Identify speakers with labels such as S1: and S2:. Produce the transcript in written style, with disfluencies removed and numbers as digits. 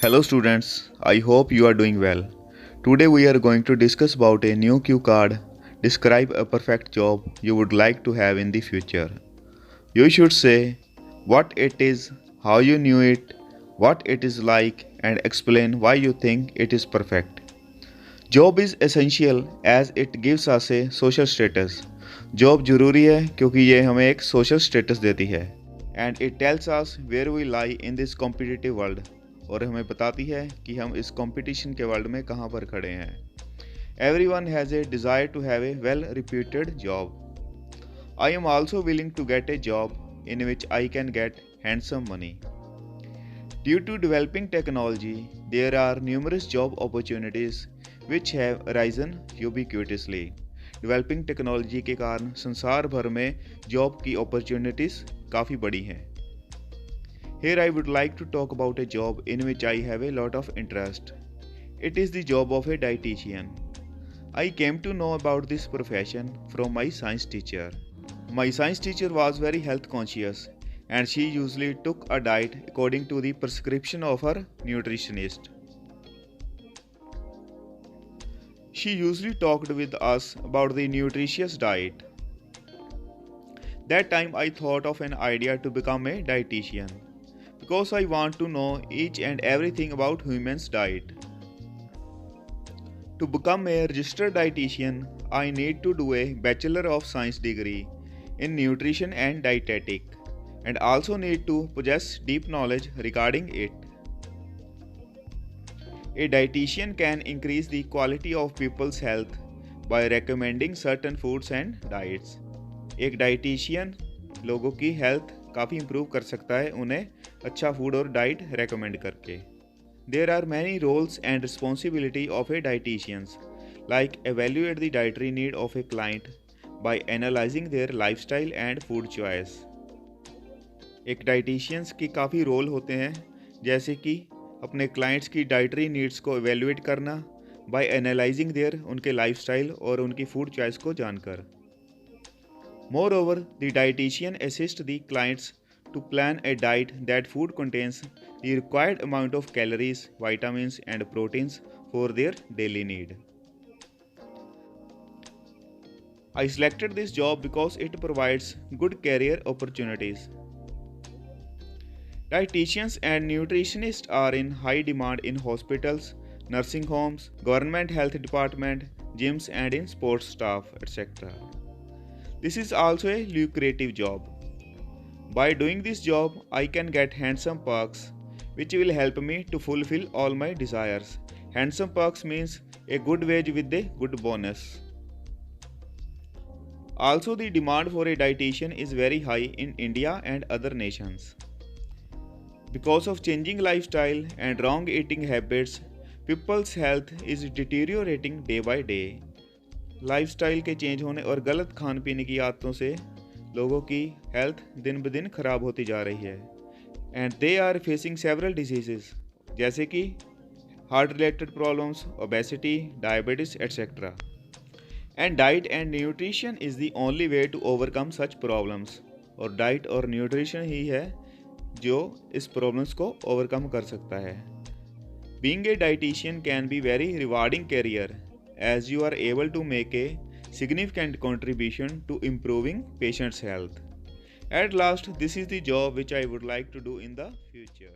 S1: Hello students, I hope you are doing well. Today we are going to discuss about a new cue card. Describe a perfect job you would like to have in the future. You should say what it is, how you knew it, what it is like and explain why you think it is perfect. Job is essential as it gives us a social status. Job ज़रूरी है क्योंकि ये हमें एक social status देती है। And it tells us where we lie in this competitive world, और हमें बताती है कि हम इस कंपटीशन के वर्ल्ड में कहाँ पर खड़े हैं। Every one has a desire to have a well reputed job. I am also willing to get a job in which I can get handsome money. Due to developing technology, there are numerous job opportunities which have arisen ubiquitously. Developing technology के कारण संसार भर में job की opportunities काफ़ी बड़ी हैं। Here I would like to talk about a job in which I have a lot of interest. It is the job of a dietitian. I came to know about this profession from my science teacher. My science teacher was very health conscious and she usually took a diet according to the prescription of her nutritionist. She usually talked with us about the nutritious diet. That time I thought of an idea to become a dietitian because I want to know each and everything about humans' diet. To become a registered dietitian, I need to do a Bachelor of Science degree in nutrition and dietetic, and also need to possess deep knowledge regarding it. A dietitian can increase the quality of people's health by recommending certain foods and diets. एक dietitian लोगों की health काफ़ी improve कर सकता है उन्हें अच्छा food और डाइट रेकमेंड करके. There are many roles and responsibility of a dietitians, like evaluate the dietary need of a client by analyzing their lifestyle and food choice. एक डाइटिशियंस की काफ़ी रोल होते हैं, जैसे कि अपने क्लाइंट्स की डाइटरी नीड्स को एवेलुएट करना बाय एनालाइजिंग देयर उनके लाइफस्टाइल और उनकी फूड चॉइस को जानकर. Moreover the dietitian assist the clients to plan a diet that food contains the required amount of calories, vitamins and proteins for their daily need. I selected this job because it provides good career opportunities. Dietitians and nutritionists are in high demand in hospitals, nursing homes, government health department, gyms and in sports staff, etc. This is also a lucrative job. By doing this job, I can get handsome perks which will help me to fulfill all my desires. Handsome perks means a good wage with a good bonus. Also, the demand for a dietitian is very high in India and other nations. Because of changing lifestyle and wrong eating habits, people's health is deteriorating day by day. Lifestyle के change होने और गलत खान पीने की आदतों से लोगों की हेल्थ दिन ब दिन खराब होती जा रही है. And they are facing several diseases जैसे कि heart related problems, obesity, diabetes etcetera. And diet and nutrition is the only way to overcome such problems. और डाइट और न्यूट्रिशन ही है जो इस प्रॉब्लम्स को ओवरकम कर सकता है. Being a dietitian can be very rewarding career as you are able to make a significant contribution to improving patients' health. At last, this is the job which I would like to do in the future.